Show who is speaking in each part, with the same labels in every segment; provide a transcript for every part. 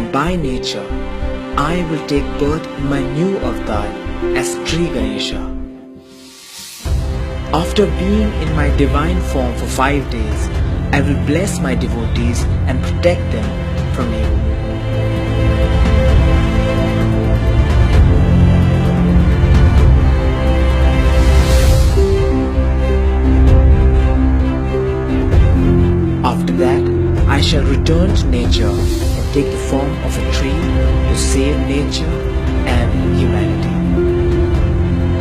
Speaker 1: and by nature, I will take birth in my new avatar as Tree Ganesha. After being in my divine form for 5 days, I will bless my devotees and protect them from evil. After that, I shall return to nature and take the form of a tree to save nature and humanity.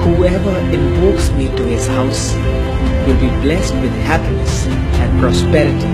Speaker 1: Whoever invokes me to his house will be blessed with happiness and prosperity